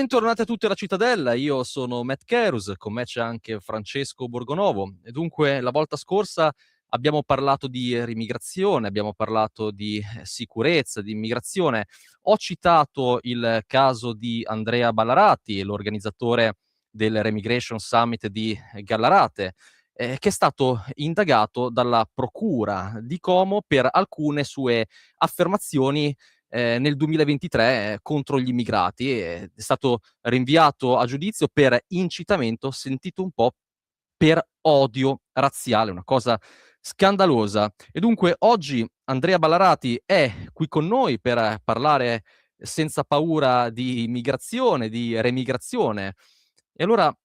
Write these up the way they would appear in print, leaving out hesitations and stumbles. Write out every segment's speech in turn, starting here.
Bentornati a tutti alla Cittadella, io sono Matt Kerus, con me c'è anche Francesco Borgonovo. E dunque, la volta scorsa abbiamo parlato di rimigrazione, abbiamo parlato di sicurezza, di immigrazione. Ho citato il caso di Andrea Ballarati, l'organizzatore del Remigration Summit di Gallarate, che è stato indagato dalla procura di Como per alcune sue affermazioni nel 2023 contro gli immigrati. È stato rinviato a giudizio per incitamento, sentito un po' per odio razziale, una cosa scandalosa. E dunque oggi Andrea Ballarati è qui con noi per parlare senza paura di immigrazione, di remigrazione. E allora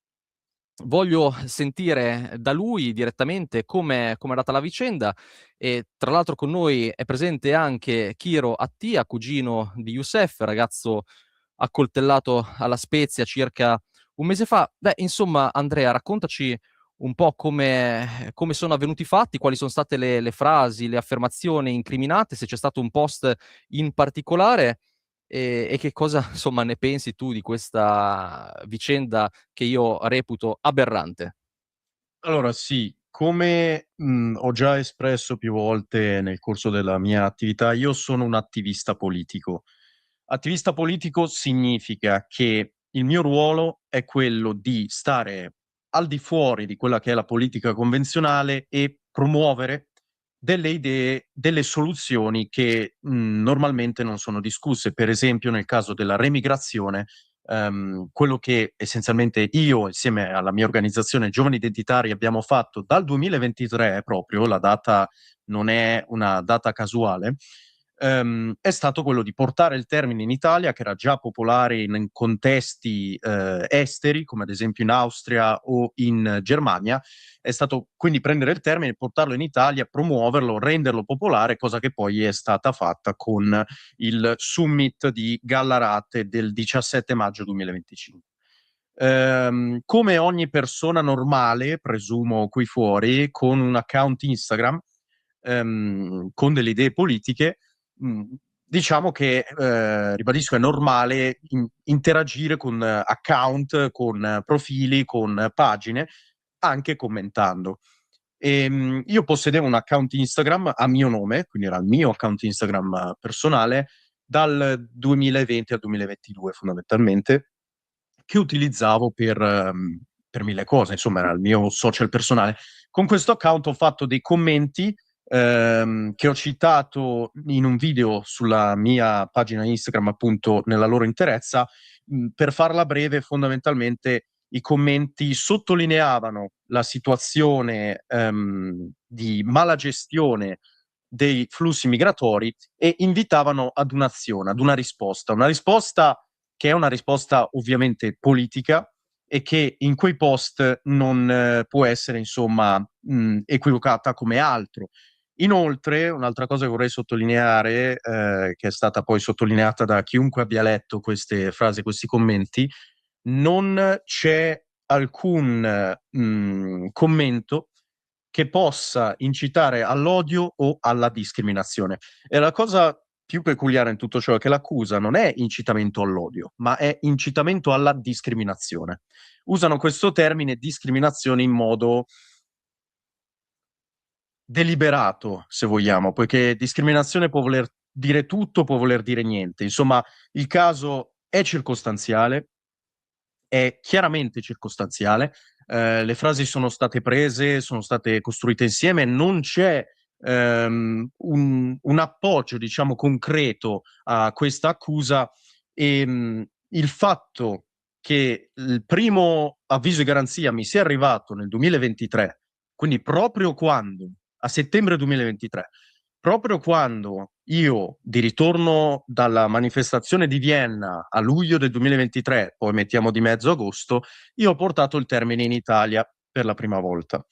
voglio sentire da lui direttamente come è andata la vicenda e tra l'altro con noi è presente anche Kiro Attia, cugino di Youssef, ragazzo accoltellato alla Spezia circa un mese fa. Beh, insomma, Andrea, raccontaci un po' come sono avvenuti i fatti, quali son state le frasi, le affermazioni incriminate, se c'è stato un post in particolare, e che cosa, insomma, ne pensi tu di questa vicenda che io reputo aberrante? Allora sì, come, ho già espresso più volte nel corso della mia attività, io sono un attivista politico. Attivista politico significa che il mio ruolo è quello di stare al di fuori di quella che è la politica convenzionale e promuovere delle idee, delle soluzioni che, normalmente non sono discusse. Per esempio, nel caso della remigrazione, quello che essenzialmente io, insieme alla mia organizzazione Giovani Identitari, abbiamo fatto dal 2023 proprio, la data non è una data casuale, è stato quello di portare il termine in Italia, che era già popolare in contesti esteri, come ad esempio in Austria o in Germania. È stato quindi prendere il termine, portarlo in Italia, promuoverlo, renderlo popolare, cosa che poi è stata fatta con il summit di Gallarate del 17 maggio 2025. Come ogni persona normale, presumo qui fuori, con un account Instagram, con delle idee politiche, mh, diciamo che, ribadisco, è normale interagire con account, con profili, con pagine, anche commentando. Io possedevo un account Instagram a mio nome, quindi era il mio account Instagram personale, dal 2020 al 2022 fondamentalmente, che utilizzavo per mille cose, insomma era il mio social personale. Con questo account ho fatto dei commenti che ho citato in un video sulla mia pagina Instagram, appunto nella loro interezza. Per farla breve, fondamentalmente i commenti sottolineavano la situazione di mala gestione dei flussi migratori e invitavano ad un'azione, ad una risposta che è una risposta ovviamente politica e che in quei post non può essere insomma equivocata come altro. Inoltre, un'altra cosa che vorrei sottolineare, che è stata poi sottolineata da chiunque abbia letto queste frasi, questi commenti, non c'è alcun commento che possa incitare all'odio o alla discriminazione. E la cosa più peculiare in tutto ciò è che l'accusa non è incitamento all'odio, ma è incitamento alla discriminazione. Usano questo termine discriminazione in modo deliberato, se vogliamo, poiché discriminazione può voler dire tutto, può voler dire niente. Insomma, il caso è circostanziale, è chiaramente circostanziale. Le frasi sono state prese, sono state costruite insieme, non c'è un appoggio, diciamo, concreto a questa accusa e il fatto che il primo avviso di garanzia mi sia arrivato nel 2023, quindi proprio quando, a settembre 2023, proprio quando io, di ritorno dalla manifestazione di Vienna a luglio del 2023, poi mettiamo di mezzo agosto, io ho portato il termine in Italia per la prima volta.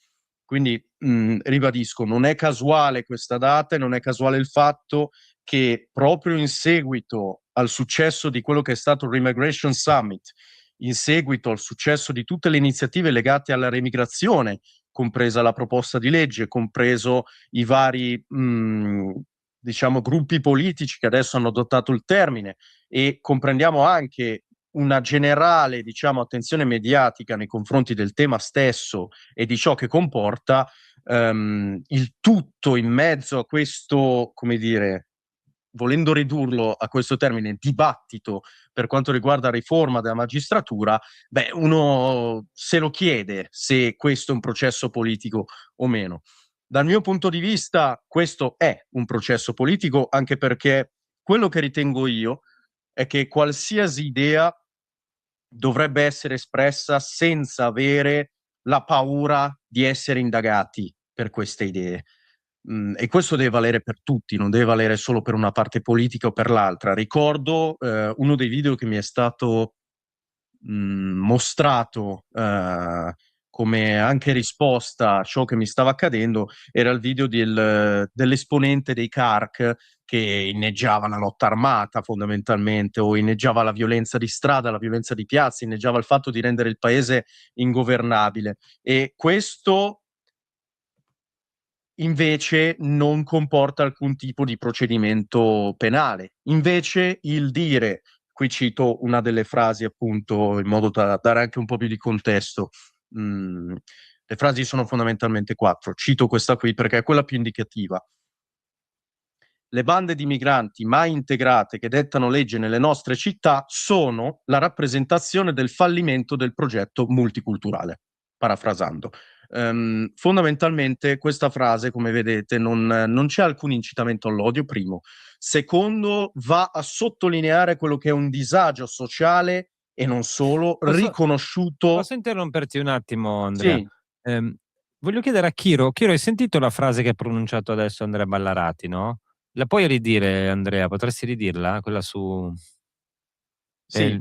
Quindi ribadisco, non è casuale questa data e non è casuale il fatto che proprio in seguito al successo di quello che è stato il Remigration Summit, in seguito al successo di tutte le iniziative legate alla remigrazione, compresa la proposta di legge, compreso i vari diciamo gruppi politici che adesso hanno adottato il termine, e comprendiamo anche una generale, diciamo, attenzione mediatica nei confronti del tema stesso e di ciò che comporta, il tutto in mezzo a questo, come dire, volendo ridurlo a questo termine, dibattito per quanto riguarda la riforma della magistratura, beh, uno se lo chiede se questo è un processo politico o meno. Dal mio punto di vista, questo è un processo politico, anche perché quello che ritengo io è che qualsiasi idea dovrebbe essere espressa senza avere la paura di essere indagati per queste idee. E questo deve valere per tutti, non deve valere solo per una parte politica o per l'altra. Ricordo uno dei video che mi è stato mostrato come anche risposta a ciò che mi stava accadendo, era il video dell'esponente dei CARC che inneggiava la lotta armata fondamentalmente, o inneggiava la violenza di strada, la violenza di piazza, inneggiava il fatto di rendere il paese ingovernabile. E questo invece non comporta alcun tipo di procedimento penale. Invece il dire, qui cito una delle frasi appunto in modo da dare anche un po' più di contesto, le frasi sono fondamentalmente quattro, cito questa qui perché è quella più indicativa. Le bande di migranti mai integrate che dettano legge nelle nostre città sono la rappresentazione del fallimento del progetto multiculturale, parafrasando. Fondamentalmente questa frase, come vedete, non c'è alcun incitamento all'odio, primo. Secondo, va a sottolineare quello che è un disagio sociale e non solo, riconosciuto. Posso interromperti un attimo, Andrea? Sì, Voglio chiedere a Chiro, hai sentito la frase che ha pronunciato adesso Andrea Ballarati, no? La puoi ridire, Andrea? Potresti ridirla? Quella su... sì.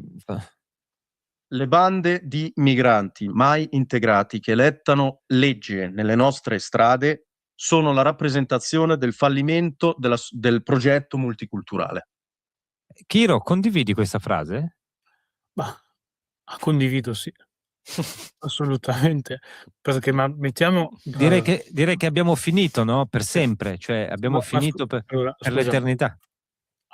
Le bande di migranti mai integrati che lettano legge nelle nostre strade sono la rappresentazione del fallimento del progetto multiculturale. Chiro, condividi questa frase? Bah, condivido sì, assolutamente, perché mettiamo Direi che abbiamo finito, no? Per sempre, cioè abbiamo finito per allora, scusa, l'eternità.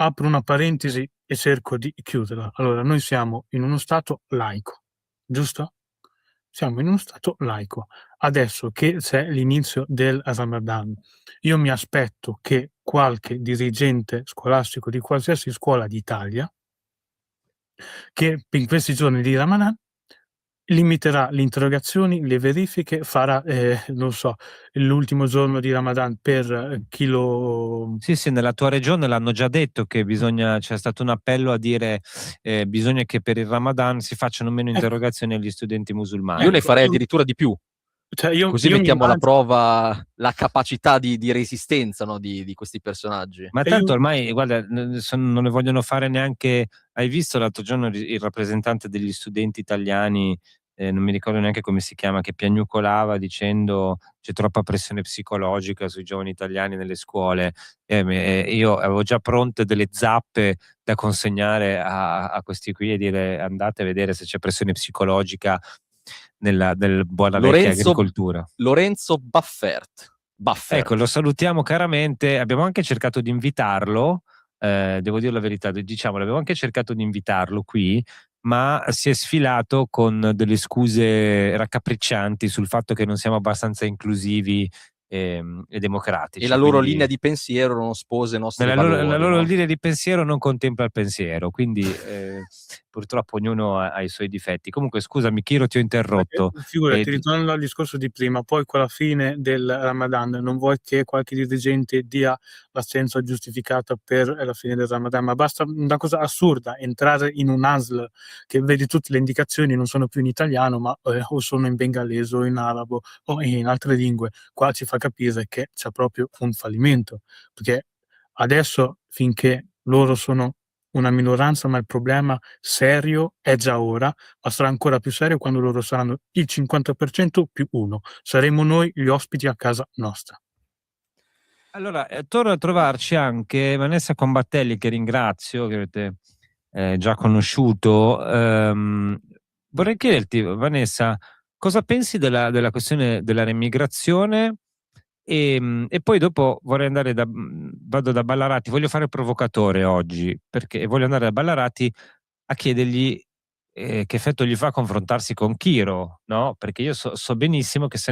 apro una parentesi e cerco di chiuderla. Allora, noi siamo in uno stato laico, giusto? Siamo in uno stato laico. Adesso che c'è l'inizio del Ramadan, io mi aspetto che qualche dirigente scolastico di qualsiasi scuola d'Italia, che in questi giorni di Ramadan limiterà le interrogazioni, le verifiche, farà, non so, l'ultimo giorno di Ramadan per chi lo... Sì, nella tua regione l'hanno già detto che c'è stato un appello a dire bisogna che per il Ramadan si facciano meno interrogazioni agli studenti musulmani. Io ne farei addirittura di più. Cioè Così io mettiamo alla prova la capacità di resistenza, no, di questi personaggi. Ma tanto ormai, guarda, non ne vogliono fare neanche... Hai visto l'altro giorno il rappresentante degli studenti italiani, non mi ricordo neanche come si chiama, che piagnucolava dicendo c'è troppa pressione psicologica sui giovani italiani nelle scuole. Io avevo già pronte delle zappe da consegnare a questi qui e dire andate a vedere se c'è pressione psicologica nel buona vecchia agricoltura. Lorenzo Baffert. Ecco, lo salutiamo caramente. Abbiamo anche cercato di invitarlo, devo dire la verità, diciamolo, abbiamo anche cercato di invitarlo qui, ma si è sfilato con delle scuse raccapriccianti sul fatto che non siamo abbastanza inclusivi e democratici. E la loro linea di pensiero non sposa i nostri valori. La loro linea di pensiero non contempla il pensiero, quindi purtroppo ognuno ha i suoi difetti. Comunque scusami Chiro, ti ho interrotto. Figurati, ritornando al discorso di prima, poi con la fine del Ramadan non vuoi che qualche dirigente dia l'assenza giustificata per la fine del Ramadan, ma basta una cosa assurda, entrare in un ASL che vedi tutte le indicazioni non sono più in italiano, ma o sono in bengalese o in arabo o in altre lingue. Qua ci fa capire che c'è proprio un fallimento, perché adesso finché loro sono una minoranza, ma il problema serio è già ora, ma sarà ancora più serio quando loro saranno il 50% più uno. Saremo noi gli ospiti a casa nostra. Allora, torno a trovarci anche Vanessa Combattelli, che ringrazio, che avete già conosciuto. Vorrei chiederti, Vanessa, cosa pensi della questione della remigrazione? E poi dopo vorrei andare vado da Ballarati, voglio fare il provocatore oggi, perché voglio andare da Ballarati a chiedergli che effetto gli fa confrontarsi con Chiro, no? Perché io so benissimo che se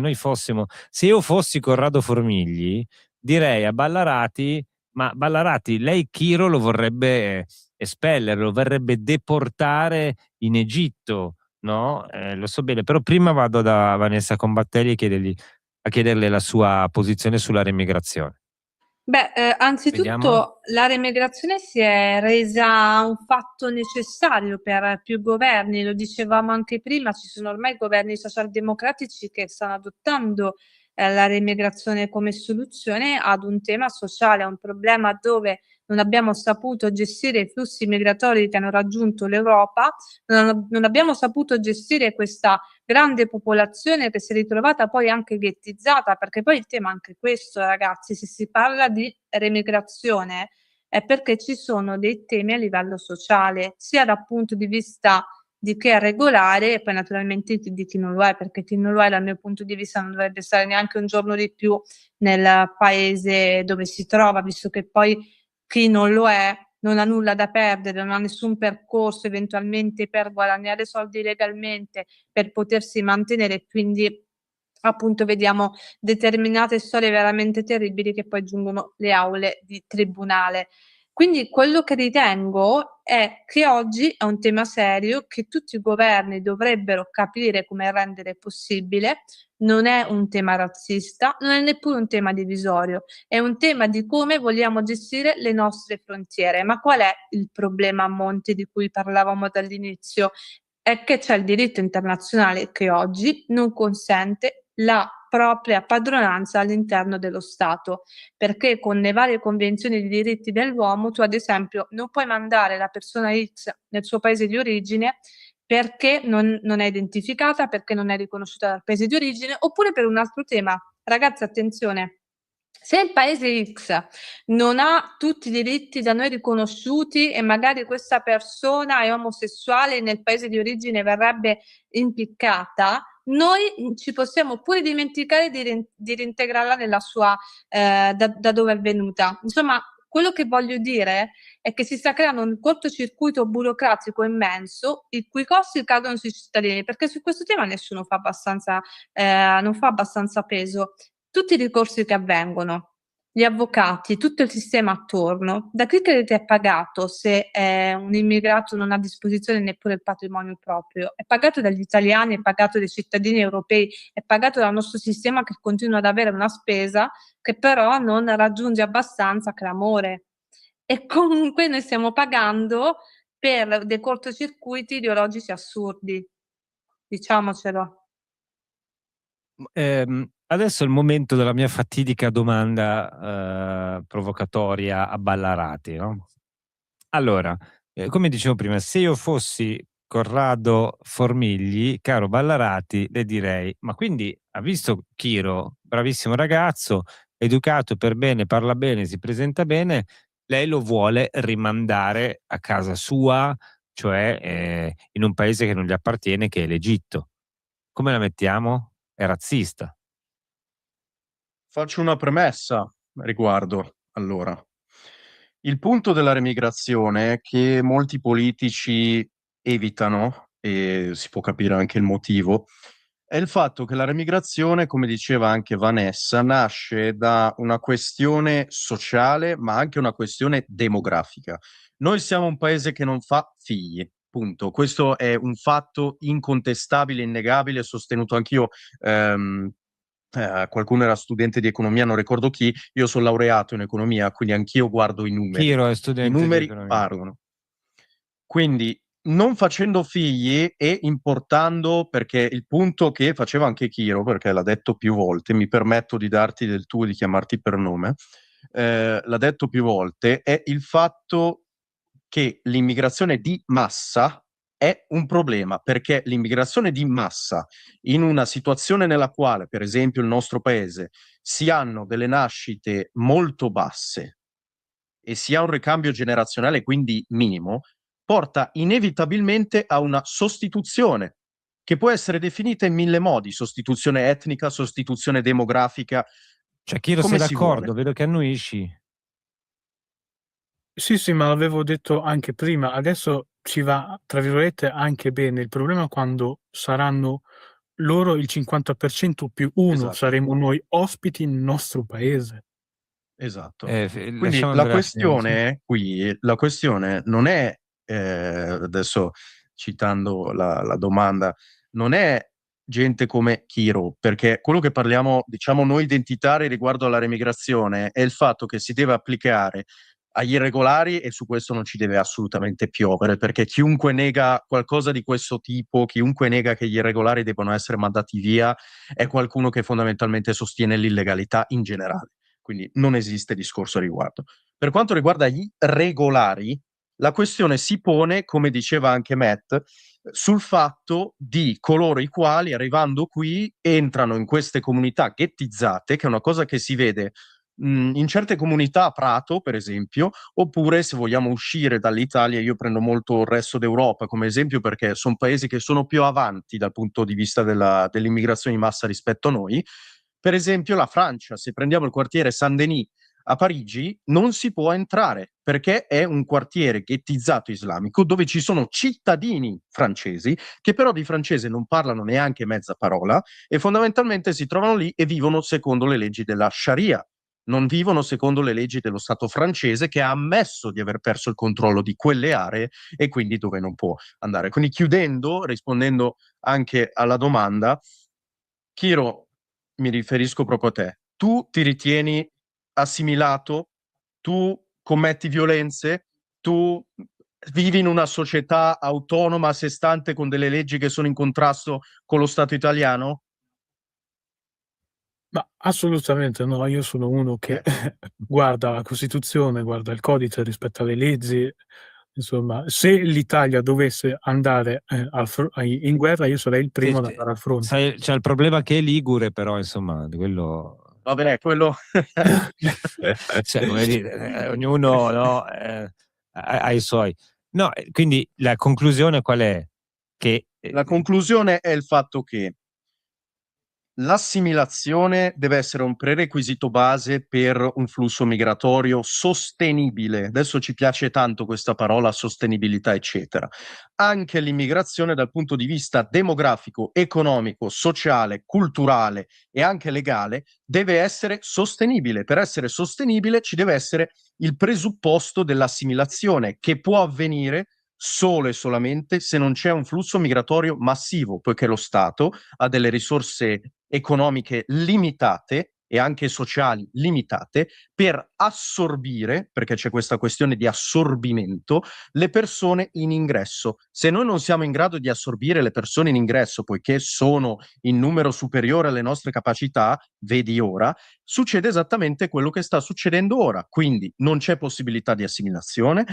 io fossi Corrado Formigli, direi a Ballarati, ma Ballarati, lei Chiro lo vorrebbe espellere, lo vorrebbe deportare in Egitto, no? Lo so bene, però prima vado da Vanessa Combattelli a chiederle la sua posizione sulla remigrazione. Beh, Vediamo. anzitutto la remigrazione si è resa un fatto necessario per più governi, lo dicevamo anche prima, ci sono ormai governi socialdemocratici che stanno adottando la remigrazione come soluzione ad un tema sociale, a un problema dove non abbiamo saputo gestire i flussi migratori che hanno raggiunto l'Europa, non abbiamo saputo gestire questa grande popolazione che si è ritrovata poi anche ghettizzata, perché poi il tema è anche questo, ragazzi, se si parla di remigrazione è perché ci sono dei temi a livello sociale, sia dal punto di vista di chi è regolare e poi naturalmente di chi non lo è, perché chi non lo è dal mio punto di vista non dovrebbe stare neanche un giorno di più nel paese dove si trova, visto che poi chi non lo è non ha nulla da perdere, non ha nessun percorso eventualmente per guadagnare soldi legalmente, per potersi mantenere, quindi appunto vediamo determinate storie veramente terribili che poi giungono le aule di tribunale. Quindi quello che ritengo è che oggi è un tema serio che tutti i governi dovrebbero capire come rendere possibile. Non è un tema razzista, non è neppure un tema divisorio, è un tema di come vogliamo gestire le nostre frontiere. Ma qual è il problema a monte di cui parlavamo dall'inizio? È che c'è il diritto internazionale che oggi non consente la propria padronanza all'interno dello Stato, perché con le varie convenzioni di diritti dell'uomo tu ad esempio non puoi mandare la persona X nel suo paese di origine perché non è identificata, perché non è riconosciuta dal paese di origine, oppure per un altro tema. Ragazzi, attenzione, se il paese X non ha tutti i diritti da noi riconosciuti e magari questa persona è omosessuale e nel paese di origine verrebbe impiccata, noi ci possiamo pure dimenticare di reintegrarla nella sua, da dove è venuta. Insomma, quello che voglio dire è che si sta creando un cortocircuito burocratico immenso, i cui costi cadono sui cittadini, perché su questo tema nessuno fa abbastanza, non fa abbastanza peso. Tutti i ricorsi che avvengono, gli avvocati, tutto il sistema attorno, da chi credete è pagato se un immigrato non ha a disposizione neppure il patrimonio proprio? È pagato dagli italiani, è pagato dai cittadini europei, è pagato dal nostro sistema che continua ad avere una spesa che però non raggiunge abbastanza clamore. E comunque noi stiamo pagando per dei cortocircuiti ideologici assurdi, diciamocelo. Adesso è il momento della mia fatidica domanda provocatoria a Ballarati, no? Allora, come dicevo prima, se io fossi Corrado Formigli, caro Ballarati, le direi: ma quindi ha visto Chiro, bravissimo ragazzo, educato per bene, parla bene, si presenta bene, lei lo vuole rimandare a casa sua, cioè in un paese che non gli appartiene, che è l'Egitto. Come la mettiamo? È razzista. Faccio una premessa a riguardo. Allora, il punto della remigrazione che molti politici evitano, e si può capire anche il motivo, è il fatto che la remigrazione, come diceva anche Vanessa, nasce da una questione sociale, ma anche una questione demografica. Noi siamo un paese che non fa figli, punto. Questo è un fatto incontestabile, innegabile, sostenuto anch'io. Qualcuno era studente di economia, non ricordo chi, io sono laureato in economia, quindi anch'io guardo i numeri. Chiro è I studente di numeri economia. parlano. Quindi non facendo figli e importando, perché il punto che faceva anche Chiro, perché l'ha detto più volte, mi permetto di darti del tuo e di chiamarti per nome, l'ha detto più volte, è il fatto che l'immigrazione di massa è un problema, perché l'immigrazione di massa in una situazione nella quale, per esempio, il nostro paese si hanno delle nascite molto basse e si ha un ricambio generazionale quindi minimo, porta inevitabilmente a una sostituzione che può essere definita in mille modi: sostituzione etnica, sostituzione demografica, Cioè, Chiro sei come si d'accordo? vuole. Vedo che annuisci. Sì, sì, ma l'avevo detto anche prima. Adesso ci va, tra virgolette, anche bene. Il problema è quando saranno loro il 50% più 1, Esatto. saremo noi ospiti nel nostro paese. Esatto. Quindi lasciamo la Andrea finire, sì. questione qui, la questione non è, adesso citando la domanda, non è gente come Chiro, perché quello che parliamo, diciamo noi identitari riguardo alla remigrazione è il fatto che si deve applicare agli irregolari e su questo non ci deve assolutamente piovere, perché chiunque nega qualcosa di questo tipo, chiunque nega che gli irregolari debbano essere mandati via, è qualcuno che fondamentalmente sostiene l'illegalità in generale. Quindi non esiste discorso a riguardo. Per quanto riguarda gli regolari, la questione si pone, come diceva anche Matt, sul fatto di coloro i quali arrivando qui entrano in queste comunità ghettizzate, che è una cosa che si vede in certe comunità a Prato, per esempio, oppure se vogliamo uscire dall'Italia, io prendo molto il resto d'Europa come esempio perché sono paesi che sono più avanti dal punto di vista dell'immigrazione di massa rispetto a noi. Per esempio la Francia, se prendiamo il quartiere Saint-Denis a Parigi, non si può entrare perché è un quartiere ghettizzato islamico dove ci sono cittadini francesi che però di francese non parlano neanche mezza parola e fondamentalmente si trovano lì e vivono secondo le leggi della Sharia. Non vivono secondo le leggi dello Stato francese che ha ammesso di aver perso il controllo di quelle aree e quindi dove non può andare. Quindi chiudendo, rispondendo anche alla domanda, Chiro, mi riferisco proprio a te. Tu ti ritieni assimilato? Tu commetti violenze? Tu vivi in una società autonoma a sé stante con delle leggi che sono in contrasto con lo Stato italiano? Ma assolutamente no, io sono uno che guarda la Costituzione, guarda il codice, rispetta le leggi. Insomma, se l'Italia dovesse andare in guerra, io sarei il primo ad andare al fronte. Sai, c'è il problema che è ligure, però insomma, di quello Vabbè, quello... cioè, come dire, ognuno no, ha i suoi. No, quindi la conclusione qual è? Che La conclusione è il fatto che l'assimilazione deve essere un prerequisito base per un flusso migratorio sostenibile. Adesso ci piace tanto questa parola sostenibilità, eccetera. Anche l'immigrazione dal punto di vista demografico, economico, sociale, culturale e anche legale deve essere sostenibile. Per essere sostenibile ci deve essere il presupposto dell'assimilazione che può avvenire solo e solamente se non c'è un flusso migratorio massivo, poiché lo Stato ha delle risorse economiche limitate e anche sociali limitate per assorbire, perché c'è questa questione di assorbimento, le persone in ingresso. Se noi non siamo in grado di assorbire le persone in ingresso, poiché sono in numero superiore alle nostre capacità, vedi ora, succede esattamente quello che sta succedendo ora. Quindi non c'è possibilità di assimilazione.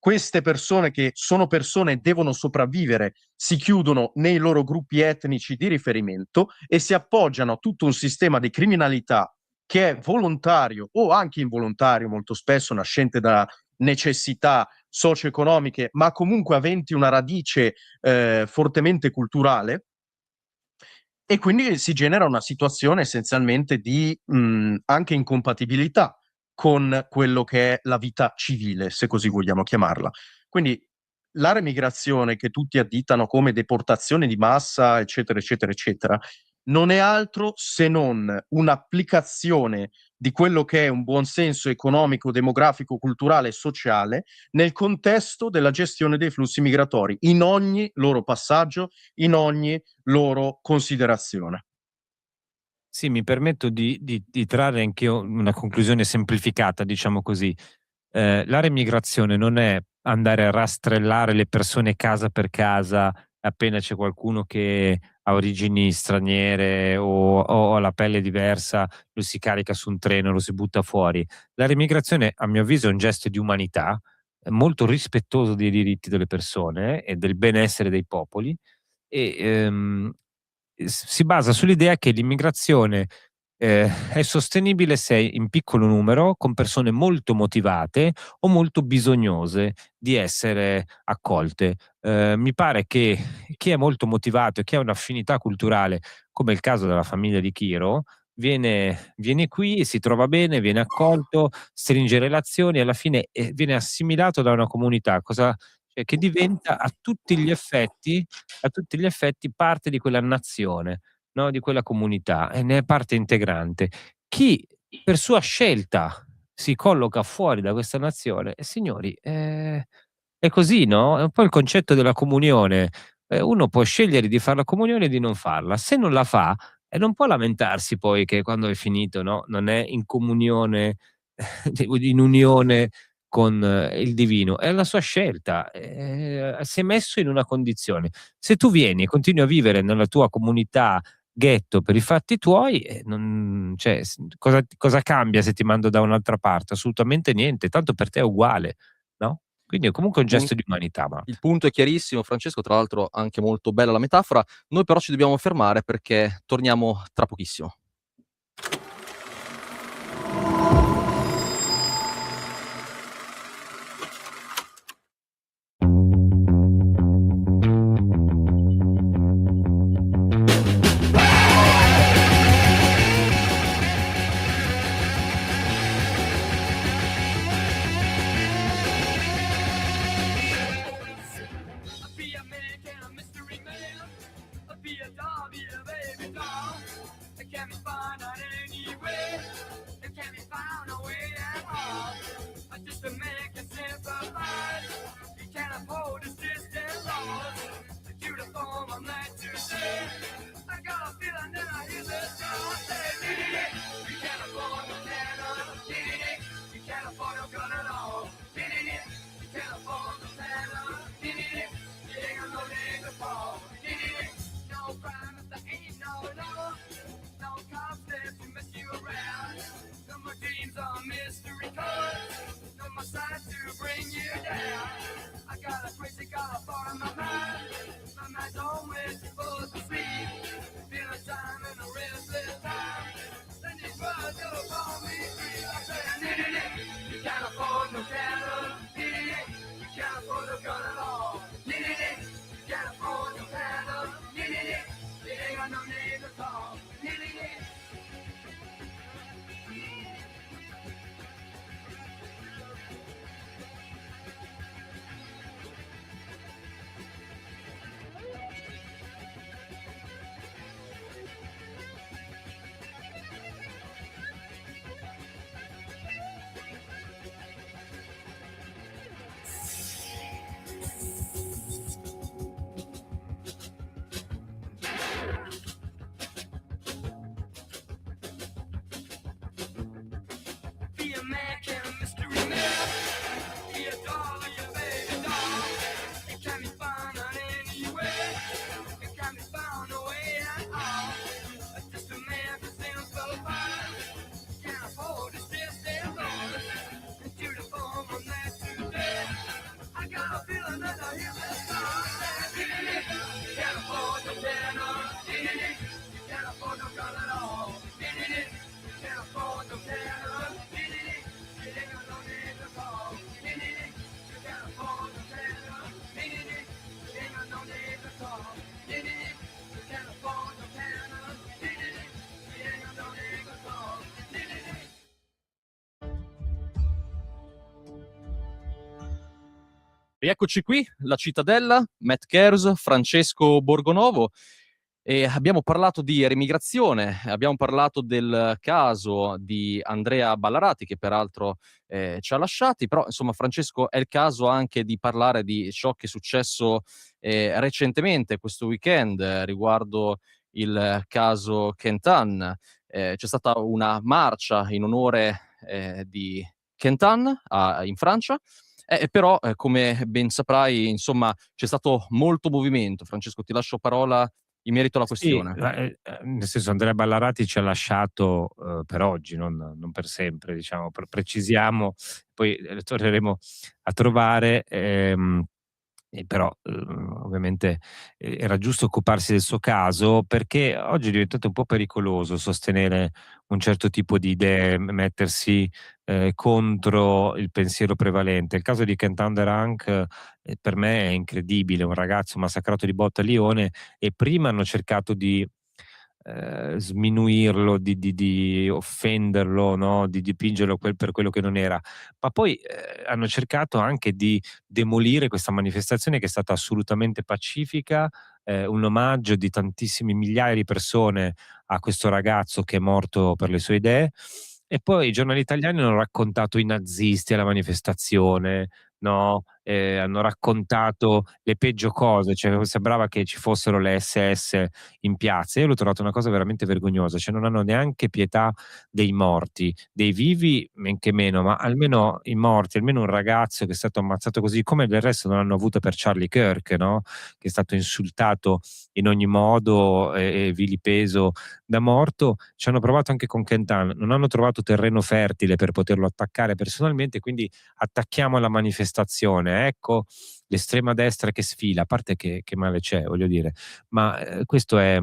Queste persone che sono persone e devono sopravvivere si chiudono nei loro gruppi etnici di riferimento e si appoggiano a tutto un sistema di criminalità che è volontario o anche involontario, molto spesso nascente da necessità socio-economiche, ma comunque aventi una radice fortemente culturale. E quindi si genera una situazione essenzialmente di anche incompatibilità con quello che è la vita civile, se così vogliamo chiamarla. Quindi la remigrazione che tutti additano come deportazione di massa, eccetera, eccetera, eccetera, non è altro se non un'applicazione di quello che è un buonsenso economico, demografico, culturale e sociale nel contesto della gestione dei flussi migratori, in ogni loro passaggio, in ogni loro considerazione. sì, mi permetto di trarre anch'io una conclusione semplificata, diciamo così. La remigrazione non è andare a rastrellare le persone casa per casa appena c'è qualcuno che ha origini straniere o ha la pelle diversa, lo si carica su un treno, lo si butta fuori. La remigrazione, a mio avviso, è un gesto di umanità, molto rispettoso dei diritti delle persone e del benessere dei popoli e si basa sull'idea che l'immigrazione è sostenibile se è in piccolo numero, con persone molto motivate o molto bisognose di essere accolte. Mi pare che chi è molto motivato e chi ha un'affinità culturale, come il caso della famiglia di Chiro, viene qui, si trova bene, viene accolto, stringe relazioni e alla fine viene assimilato da una comunità. Cosa cioè che diventa a tutti gli effetti parte di quella nazione, no, di quella comunità, e ne è parte integrante. Chi per sua scelta si colloca fuori da questa nazione, signori, è così, no, è un po' il concetto della comunione. Uno può scegliere di far la comunione e di non farla. Se non la fa, non può lamentarsi poi che quando è finito, no, non è in comunione, in unione con il divino. È la sua scelta, si è messo in una condizione. Se tu vieni e continui a vivere nella tua comunità ghetto per i fatti tuoi, non cioè cosa cambia se ti mando da un'altra parte? Assolutamente niente, tanto per te è uguale, no, quindi è comunque un Pun gesto di umanità, ma il punto è chiarissimo, Francesco, tra l'altro anche molto bella la metafora. Noi però ci dobbiamo fermare perché torniamo tra pochissimo. Rieccoci qui, La Cittadella, Matt Keros, Francesco Borgonovo, e abbiamo parlato di remigrazione, abbiamo parlato del caso di Andrea Ballarati, che peraltro ci ha lasciati, però insomma Francesco è il caso anche di parlare di ciò che è successo recentemente, questo weekend, riguardo il caso Kentan. C'è stata una marcia in onore di Kentan in Francia. Però, come ben saprai, insomma, c'è stato molto movimento. Francesco, ti lascio parola in merito alla sì, questione. nel senso, Andrea Ballarati ci ha lasciato per oggi, non per sempre, diciamo, precisiamo, poi torneremo a trovare. Però ovviamente era giusto occuparsi del suo caso, perché oggi è diventato un po' pericoloso sostenere un certo tipo di idee, mettersi contro il pensiero prevalente. Il caso di Kentan Derank per me è incredibile, un ragazzo massacrato di botte a Lione, e prima hanno cercato di sminuirlo, di offenderlo, no? Di dipingerlo per quello che non era, ma poi hanno cercato anche di demolire questa manifestazione che è stata assolutamente pacifica, un omaggio di tantissimi migliaia di persone a questo ragazzo che è morto per le sue idee. E poi i giornali italiani hanno raccontato i nazisti alla manifestazione, no? Hanno raccontato le peggio cose, cioè sembrava che ci fossero le SS in piazza. Io l'ho trovato una cosa veramente vergognosa, cioè non hanno neanche pietà dei morti, dei vivi men che meno, ma almeno i morti, almeno un ragazzo che è stato ammazzato così, come del resto non hanno avuto per Charlie Kirk, no? Che è stato insultato in ogni modo e vilipeso da morto. Ci hanno provato anche con Kentan, non hanno trovato terreno fertile per poterlo attaccare personalmente, quindi attacchiamo la manifestazione, ecco l'estrema destra che sfila, a parte che male c'è, voglio dire, ma questo è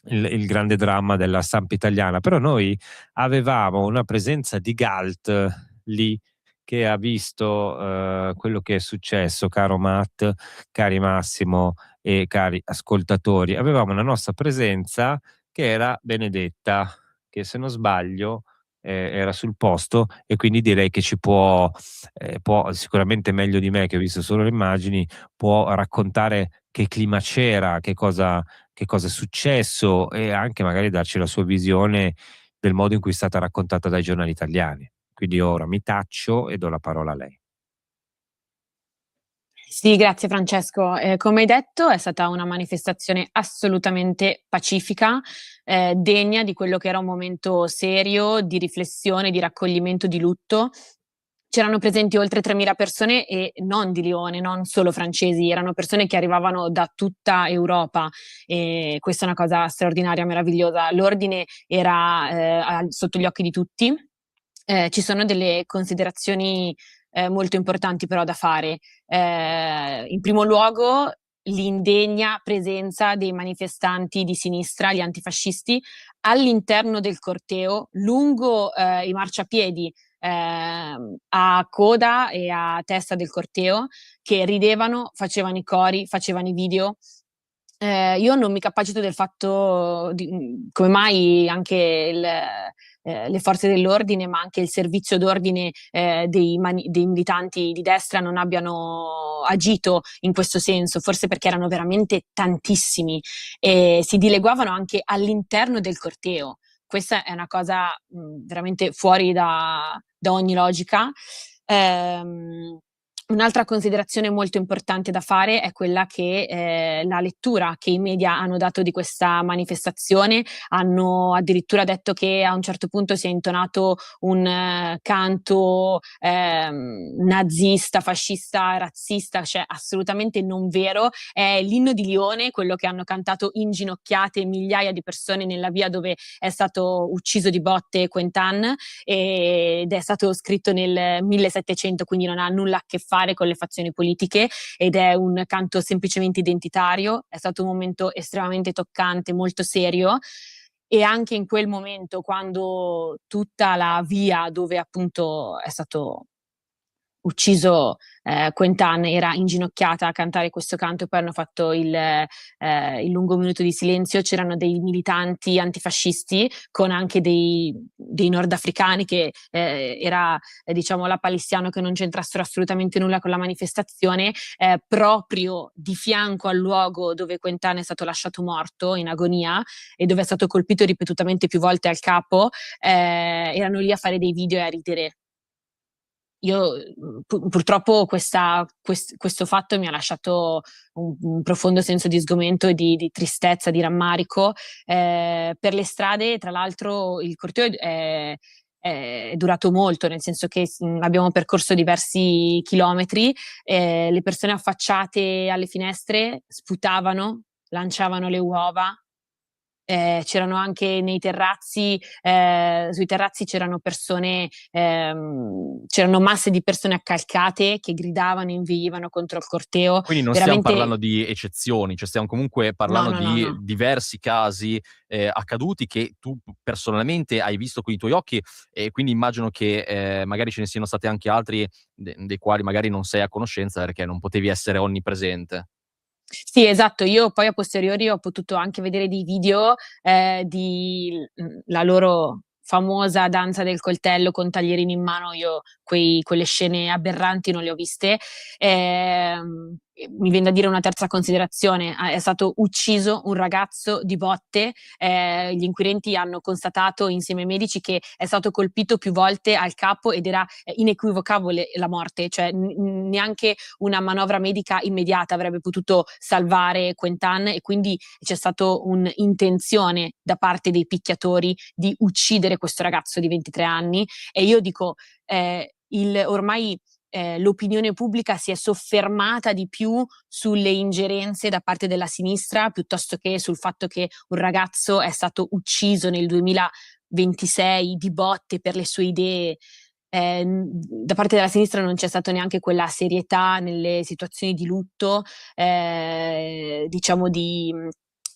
il grande dramma della stampa italiana. Però noi avevamo una presenza di Galt lì che ha visto quello che è successo, caro Matt, cari Massimo e cari ascoltatori. Avevamo una nostra presenza che era Benedetta, che se non sbaglio era sul posto, e quindi direi che ci può sicuramente meglio di me, che ho visto solo le immagini, può raccontare che clima c'era, che cosa è successo, e anche magari darci la sua visione del modo in cui è stata raccontata dai giornali italiani. Quindi ora mi taccio e do la parola a lei. Sì, grazie Francesco. Come hai detto, è stata una manifestazione assolutamente pacifica, degna di quello che era un momento serio, di riflessione, di raccoglimento, di lutto. C'erano presenti oltre 3.000 persone, e non di Lione, non solo francesi, erano persone che arrivavano da tutta Europa, e questa è una cosa straordinaria, meravigliosa. L'ordine era sotto gli occhi di tutti. Ci sono delle considerazioni molto importanti però da fare. In primo luogo, l'indegna presenza dei manifestanti di sinistra, gli antifascisti, all'interno del corteo, lungo i marciapiedi, a coda e a testa del corteo, che ridevano, facevano i cori, facevano i video. Io non mi capacito del fatto come mai anche le forze dell'ordine, ma anche il servizio d'ordine dei militanti di destra non abbiano agito in questo senso, forse perché erano veramente tantissimi e si dileguavano anche all'interno del corteo. Questa è una cosa veramente fuori da ogni logica. Un'altra considerazione molto importante da fare è quella che la lettura che i media hanno dato di questa manifestazione. Hanno addirittura detto che a un certo punto si è intonato un canto nazista, fascista, razzista, cioè assolutamente non vero. È l'inno di Lione, quello che hanno cantato inginocchiate migliaia di persone nella via dove è stato ucciso di botte Quentin, ed è stato scritto nel 1700, quindi non ha nulla a che fare con le fazioni politiche, ed è un canto semplicemente identitario. È stato un momento estremamente toccante, molto serio, e anche in quel momento, quando tutta la via dove appunto è stato ucciso Quentin era inginocchiata a cantare questo canto, e poi hanno fatto il lungo minuto di silenzio, c'erano dei militanti antifascisti con anche dei nordafricani che era diciamo lapalissiano, che non c'entrassero assolutamente nulla con la manifestazione, proprio di fianco al luogo dove Quentin è stato lasciato morto in agonia e dove è stato colpito ripetutamente più volte al capo. Erano lì a fare dei video e a ridere. Io purtroppo questo fatto mi ha lasciato un profondo senso di sgomento e di tristezza, di rammarico. Per le strade, tra l'altro, il corteo è durato molto, nel senso che abbiamo percorso diversi chilometri, le persone affacciate alle finestre sputavano, lanciavano le uova. C'erano anche nei terrazzi, sui terrazzi c'erano persone, c'erano masse di persone accalcate che gridavano e inveivano contro il corteo. Quindi non stiamo parlando di eccezioni, cioè stiamo comunque parlando di diversi casi accaduti che tu personalmente hai visto con i tuoi occhi, e quindi immagino che magari ce ne siano stati anche altri dei quali magari non sei a conoscenza perché non potevi essere onnipresente. Sì, esatto. Io poi a posteriori ho potuto anche vedere dei video di la loro famosa danza del coltello con taglierini in mano. Io quelle scene aberranti non le ho viste. Mi viene da dire una terza considerazione: è stato ucciso un ragazzo di botte. Gli inquirenti hanno constatato insieme ai medici che è stato colpito più volte al capo ed era inequivocabile la morte, cioè neanche una manovra medica immediata avrebbe potuto salvare Quentin, e quindi c'è stata un'intenzione da parte dei picchiatori di uccidere questo ragazzo di 23 anni. E io dico, ormai l'opinione pubblica si è soffermata di più sulle ingerenze da parte della sinistra piuttosto che sul fatto che un ragazzo è stato ucciso nel 2026 di botte per le sue idee. Da parte della sinistra non c'è stata neanche quella serietà nelle situazioni di lutto, diciamo di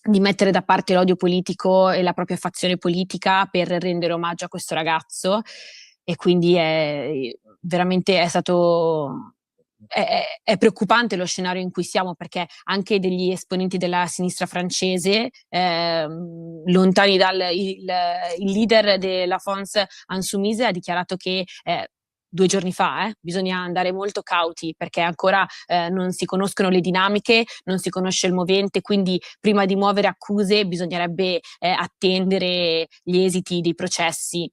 mettere da parte l'odio politico e la propria fazione politica per rendere omaggio a questo ragazzo. E quindi veramente è stato è preoccupante lo scenario in cui siamo, perché anche degli esponenti della sinistra francese, lontani il leader della France Insoumise ha dichiarato che 2 giorni fa bisogna andare molto cauti perché ancora non si conoscono le dinamiche, non si conosce il movente, quindi prima di muovere accuse bisognerebbe attendere gli esiti dei processi.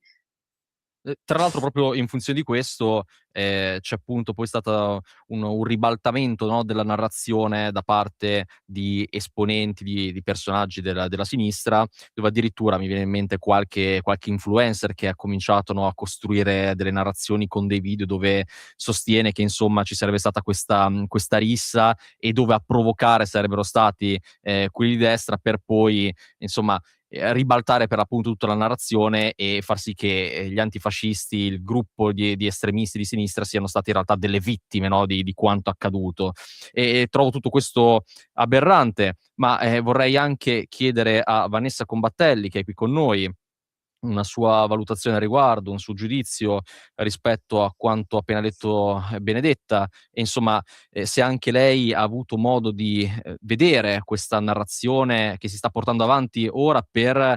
Tra l'altro proprio in funzione di questo, c'è appunto poi stata un ribaltamento, no, della narrazione da parte di esponenti, di personaggi della sinistra, dove addirittura mi viene in mente qualche influencer che ha cominciato, no, a costruire delle narrazioni con dei video dove sostiene che insomma ci sarebbe stata questa rissa e dove a provocare sarebbero stati quelli di destra per poi insomma ribaltare per l'appunto tutta la narrazione e far sì che gli antifascisti, il gruppo di estremisti di sinistra siano stati in realtà delle vittime, no, di quanto accaduto. E trovo tutto questo aberrante, ma vorrei anche chiedere a Vanessa Combattelli, che è qui con noi, una sua valutazione a riguardo, un suo giudizio rispetto a quanto appena detto Benedetta e insomma, se anche lei ha avuto modo di, vedere questa narrazione che si sta portando avanti ora per,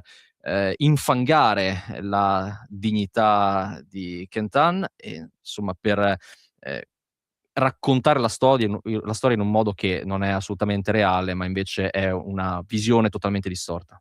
infangare la dignità di Quentin e insomma per, ehm, raccontare la storia in un modo che non è assolutamente reale, ma invece è una visione totalmente distorta.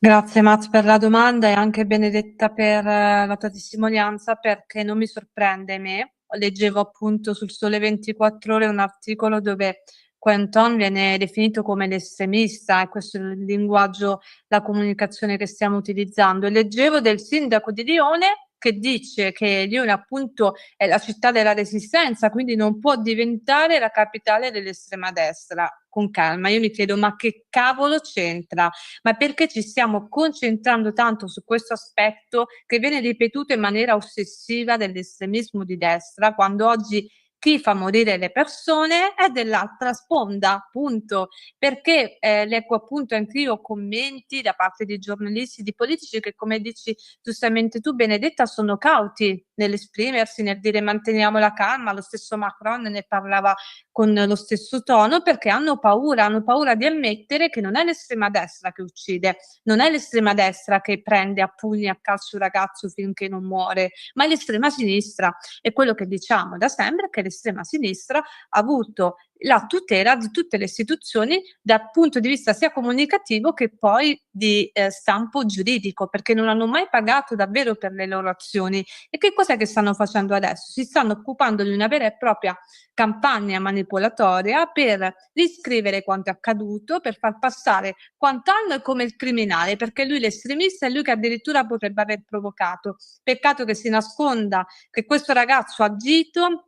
Grazie Maz per la domanda e anche Benedetta per la tua testimonianza, perché non mi sorprende me. Leggevo appunto sul Sole 24 Ore un articolo dove Quentin viene definito come l'estremista, e questo è il linguaggio, la comunicazione che stiamo utilizzando. E leggevo del sindaco di Lione che dice che Lione appunto è la città della resistenza, quindi non può diventare la capitale dell'estrema destra. Con calma, io mi chiedo: ma che cavolo c'entra? Ma perché ci stiamo concentrando tanto su questo aspetto che viene ripetuto in maniera ossessiva dell'estremismo di destra, quando oggi chi fa morire le persone è dell'altra sponda, punto. Perché leggo appunto anch'io commenti da parte di giornalisti, di politici che, come dici giustamente tu Benedetta, sono cauti nell'esprimersi, nel dire manteniamo la calma. Lo stesso Macron ne parlava con lo stesso tono, perché hanno paura di ammettere che non è l'estrema destra che uccide, non è l'estrema destra che prende a pugni a calcio un ragazzo finché non muore, ma è l'estrema sinistra. E quello che diciamo da sempre è che l'estrema sinistra ha avuto la tutela di tutte le istituzioni dal punto di vista sia comunicativo che poi di stampo giuridico, perché non hanno mai pagato davvero per le loro azioni. E che cos'è che stanno facendo adesso? Si stanno occupando di una vera e propria campagna manipolatoria per riscrivere quanto è accaduto, per far passare Quentin come il criminale, perché lui l'estremista è lui che addirittura potrebbe aver provocato. Peccato che si nasconda che questo ragazzo ha agito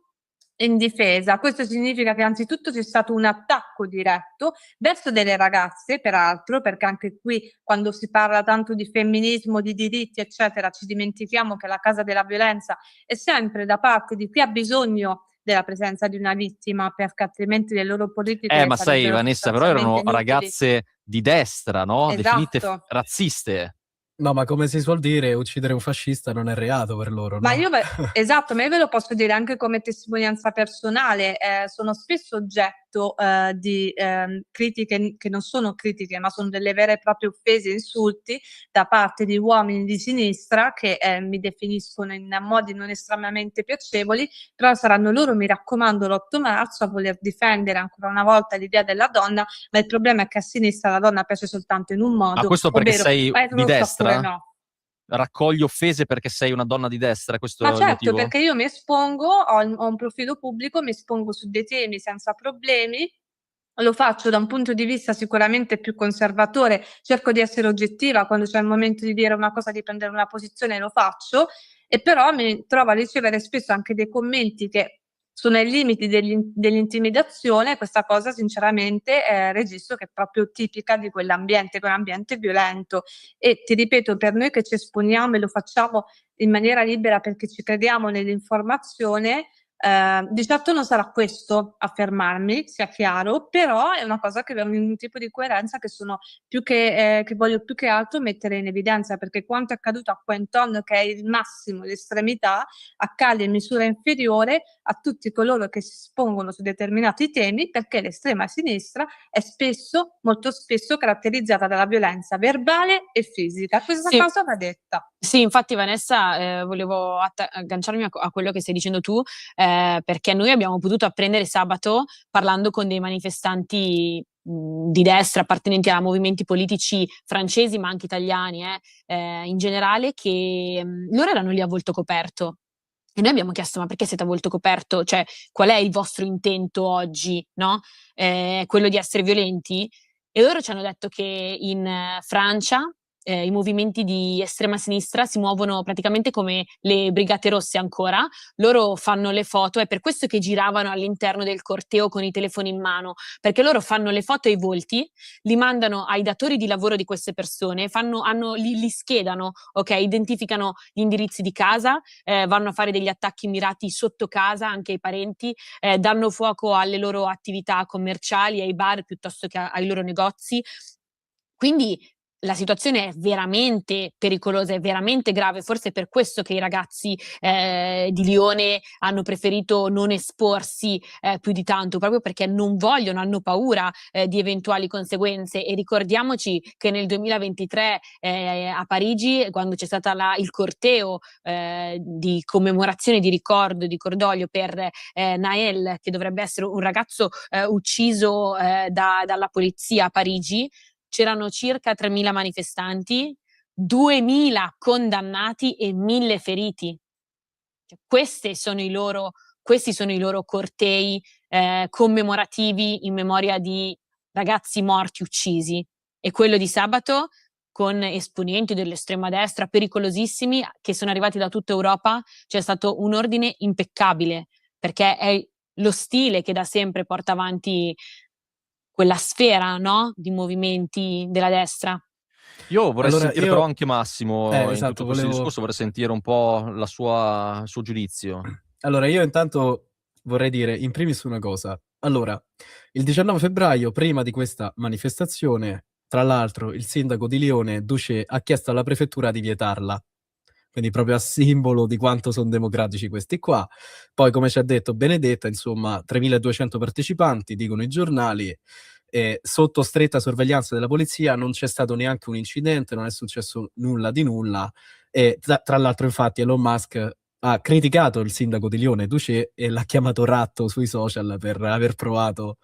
in difesa. Questo significa che anzitutto c'è stato un attacco diretto verso delle ragazze, peraltro, perché anche qui quando si parla tanto di femminismo, di diritti, eccetera, ci dimentichiamo che la casa della violenza è sempre da parte di chi ha bisogno della presenza di una vittima, perché altrimenti le loro politiche Ma sai sarebbero Vanessa, però erano sostanzialmente inutili. ragazze di destra, no, definite Esatto. razziste. No, ma come si suol dire, uccidere un fascista non è reato per loro, Ma no? esatto, ma io ve lo posso dire anche come testimonianza personale, sono spesso oggetto letto di critiche che non sono critiche, ma sono delle vere e proprie offese e insulti da parte di uomini di sinistra che mi definiscono in modi non estremamente piacevoli, però saranno loro, mi raccomando, l'8 marzo a voler difendere ancora una volta l'idea della donna, ma il problema è che a sinistra la donna piace soltanto in un Ma modo, questo perché ovvero sei vai di rossa destra? oppure no. Raccogli offese perché sei una donna di destra? Questo Ma è il certo, motivo? perché io mi espongo, ho un profilo pubblico, mi espongo su dei temi senza problemi, lo faccio da un punto di vista sicuramente più conservatore, cerco di essere oggettiva, quando c'è il momento di dire una cosa, di prendere una posizione, lo faccio, e però mi trovo a ricevere spesso anche dei commenti che sono ai limiti dell'intimidazione. Questa cosa sinceramente registro che è proprio tipica di quell'ambiente, che è un ambiente violento, e ti ripeto, per noi che ci esponiamo e lo facciamo in maniera libera perché ci crediamo nell'informazione, di certo non sarà questo a fermarmi, sia chiaro, però è una cosa che un tipo di coerenza che sono più che voglio più che altro mettere in evidenza, perché quanto è accaduto a Quentin, che è il massimo, l'estremità, accade in misura inferiore a tutti coloro che si espongono su determinati temi, perché l'estrema sinistra è spesso, molto spesso, caratterizzata dalla violenza verbale e fisica. Questa Sì. cosa va detta. Sì, infatti Vanessa, volevo agganciarmi a quello che stai dicendo tu, perché noi abbiamo potuto apprendere sabato, parlando con dei manifestanti di destra appartenenti a movimenti politici francesi ma anche italiani in generale, che loro erano lì a volto coperto. E noi abbiamo chiesto: ma perché siete a volto coperto? Cioè, qual è il vostro intento oggi, no? Quello di essere violenti? E loro ci hanno detto che in Francia i movimenti di estrema sinistra si muovono praticamente come le Brigate Rosse ancora. Loro fanno le foto, è per questo che giravano all'interno del corteo con i telefoni in mano, perché loro fanno le foto ai volti, li mandano ai datori di lavoro di queste persone, li schedano, ok? Identificano gli indirizzi di casa, vanno a fare degli attacchi mirati sotto casa, anche ai parenti, danno fuoco alle loro attività commerciali, ai bar piuttosto che ai loro negozi. Quindi la situazione è veramente pericolosa, è veramente grave, forse è per questo che i ragazzi di Lione hanno preferito non esporsi più di tanto, proprio perché non vogliono, hanno paura di eventuali conseguenze. E ricordiamoci che nel 2023 a Parigi, quando c'è stato il corteo di commemorazione, di ricordo, di cordoglio per Nael, che dovrebbe essere un ragazzo ucciso dalla polizia a Parigi, c'erano circa 3.000 manifestanti, 2.000 condannati e 1.000 feriti. Cioè, questi sono i loro cortei commemorativi in memoria di ragazzi morti, uccisi. E quello di sabato, con esponenti dell'estrema destra pericolosissimi che sono arrivati da tutta Europa, c'è stato un ordine impeccabile, perché è lo stile che da sempre porta avanti quella sfera, no, di movimenti della destra. Io vorrei Allora, sentire io però anche Massimo in esatto, tutto questo discorso, vorrei sentire un po' il suo giudizio. Allora, io intanto vorrei dire in primis una cosa. Allora, il 19 febbraio, prima di questa manifestazione, tra l'altro, il sindaco di Lione, Duce, ha chiesto alla prefettura di vietarla. Quindi proprio a simbolo di quanto sono democratici questi qua. Poi, come ci ha detto Benedetta, insomma, 3.200 partecipanti, dicono i giornali, sotto stretta sorveglianza della polizia, non c'è stato neanche un incidente, non è successo nulla di nulla. E tra l'altro, infatti, Elon Musk ha criticato il sindaco di Lione, Duce, e l'ha chiamato ratto sui social per aver provato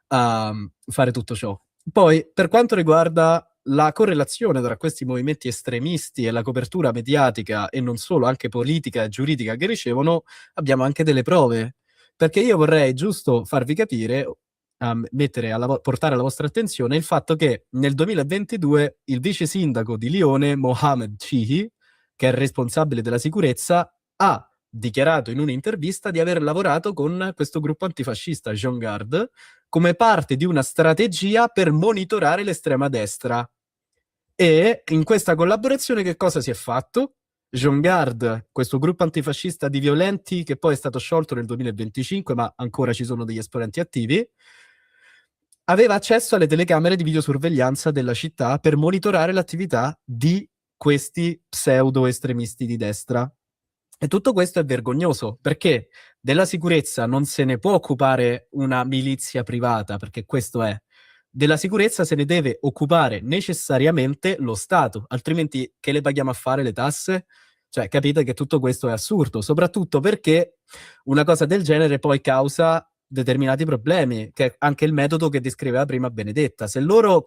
a fare tutto ciò. Poi, per quanto riguarda la correlazione tra questi movimenti estremisti e la copertura mediatica, e non solo, anche politica e giuridica che ricevono, abbiamo anche delle prove. Perché io vorrei giusto farvi capire, portare alla vostra attenzione il fatto che nel 2022 il vice sindaco di Lione, Mohamed Chihi, che è responsabile della sicurezza, ha dichiarato in un'intervista di aver lavorato con questo gruppo antifascista, Jean Garde, come parte di una strategia per monitorare l'estrema destra. E in questa collaborazione che cosa si è fatto? Jean Garde, questo gruppo antifascista di violenti che poi è stato sciolto nel 2025, ma ancora ci sono degli esponenti attivi, aveva accesso alle telecamere di videosorveglianza della città per monitorare l'attività di questi pseudo estremisti di destra. E tutto questo è vergognoso, perché della sicurezza non se ne può occupare una milizia privata, perché questo è. Della sicurezza se ne deve occupare necessariamente lo Stato, altrimenti che le paghiamo a fare le tasse? Cioè, capite che tutto questo è assurdo, soprattutto perché una cosa del genere poi causa determinati problemi, che è anche il metodo che descriveva prima Benedetta. Se loro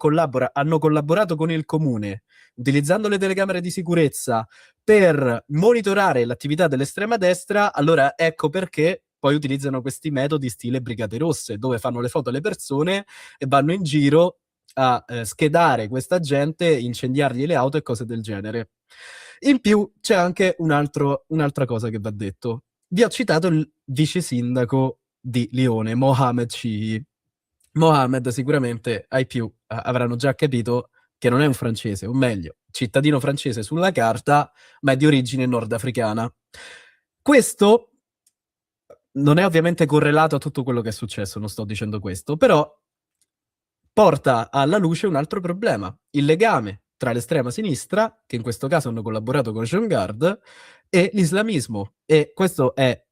hanno collaborato con il comune, utilizzando le telecamere di sicurezza per monitorare l'attività dell'estrema destra, allora ecco perché poi utilizzano questi metodi stile Brigate Rosse, dove fanno le foto alle persone e vanno in giro a schedare questa gente, incendiargli le auto e cose del genere. In più c'è anche un'altra cosa che va detto. Vi ho citato il vice sindaco di Lione, Mohamed Cihi. Mohamed sicuramente ai più avranno già capito che non è un francese, o meglio, cittadino francese sulla carta, ma è di origine nordafricana. Questo non è ovviamente correlato a tutto quello che è successo, non sto dicendo questo, però porta alla luce un altro problema, il legame tra l'estrema sinistra, che in questo caso hanno collaborato con Jean Gard, e l'islamismo. E questo è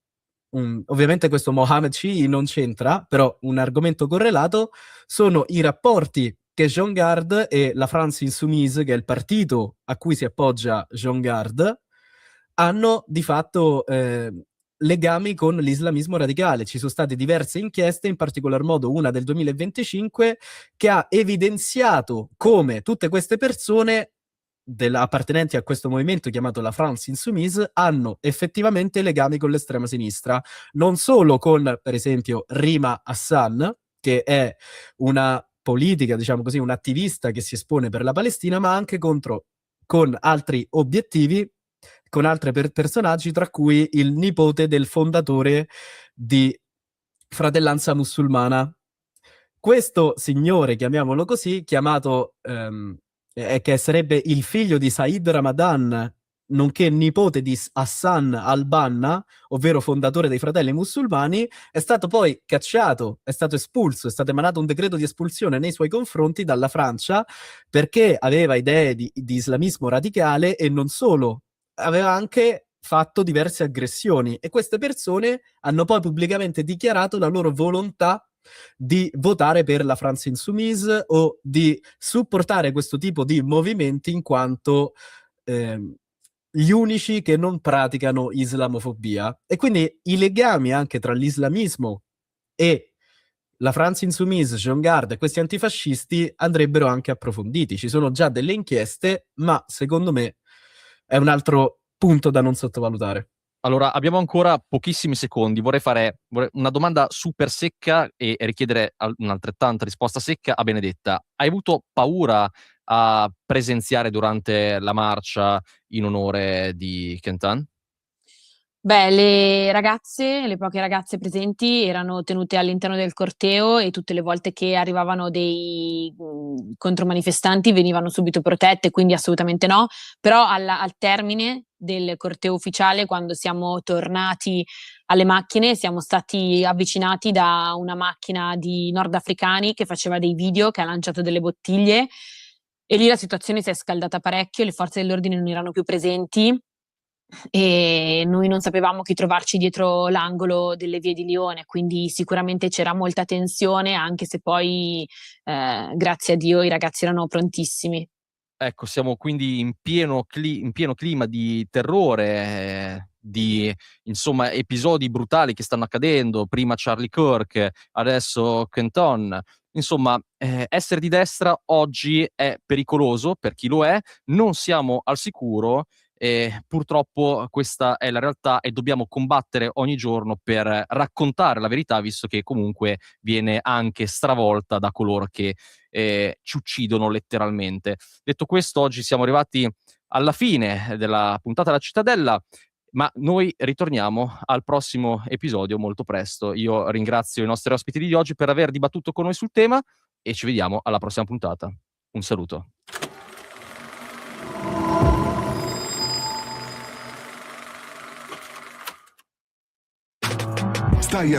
ovviamente questo Mohamed Cihi non c'entra, però un argomento correlato sono i rapporti che Jean Gard e la France Insoumise, che è il partito a cui si appoggia Jean Gard, hanno di fatto legami con l'islamismo radicale. Ci sono state diverse inchieste, in particolar modo una del 2025, che ha evidenziato come tutte queste persone appartenenti a questo movimento chiamato la France Insoumise hanno effettivamente legami con l'estrema sinistra, non solo con, per esempio, Rima Hassan, che è una politica, diciamo così, un attivista che si espone per la Palestina, ma anche con altri obiettivi, con altri personaggi, tra cui il nipote del fondatore di Fratellanza Musulmana. Questo signore, chiamiamolo così, chiamato che sarebbe il figlio di Said Ramadan, nonché nipote di Hassan al-Banna, ovvero fondatore dei Fratelli Musulmani, è stato poi cacciato, è stato espulso, è stato emanato un decreto di espulsione nei suoi confronti dalla Francia perché aveva idee di islamismo radicale e non solo, aveva anche fatto diverse aggressioni e queste persone hanno poi pubblicamente dichiarato la loro volontà di votare per la France Insoumise o di supportare questo tipo di movimenti in quanto gli unici che non praticano islamofobia. E quindi i legami anche tra l'islamismo e la France Insoumise, Jean Gard e questi antifascisti andrebbero anche approfonditi. Ci sono già delle inchieste, ma secondo me è un altro punto da non sottovalutare. Allora, abbiamo ancora pochissimi secondi. Vorrei fare una domanda super secca e richiedere un'altrettanta risposta secca a Benedetta. Hai avuto paura a presenziare durante la marcia in onore di Kentan? Beh, le poche ragazze presenti erano tenute all'interno del corteo e tutte le volte che arrivavano dei contromanifestanti venivano subito protette, quindi assolutamente no. Però al termine del corteo ufficiale, quando siamo tornati alle macchine, siamo stati avvicinati da una macchina di nordafricani che faceva dei video, che ha lanciato delle bottiglie e lì la situazione si è scaldata parecchio, le forze dell'ordine non erano più presenti e noi non sapevamo chi trovarci dietro l'angolo delle vie di Lione, quindi sicuramente c'era molta tensione, anche se poi grazie a Dio i ragazzi erano prontissimi. Ecco, siamo quindi in pieno clima di terrore, di insomma episodi brutali che stanno accadendo, prima Charlie Kirk, adesso Kenton. Insomma, essere di destra oggi è pericoloso per chi lo è, non siamo al sicuro e purtroppo questa è la realtà e dobbiamo combattere ogni giorno per raccontare la verità, visto che comunque viene anche stravolta da coloro che ci uccidono letteralmente. Detto questo, oggi siamo arrivati alla fine della puntata della Cittadella, ma noi ritorniamo al prossimo episodio molto presto. Io ringrazio i nostri ospiti di oggi per aver dibattuto con noi sul tema e ci vediamo alla prossima puntata. Un saluto. Stai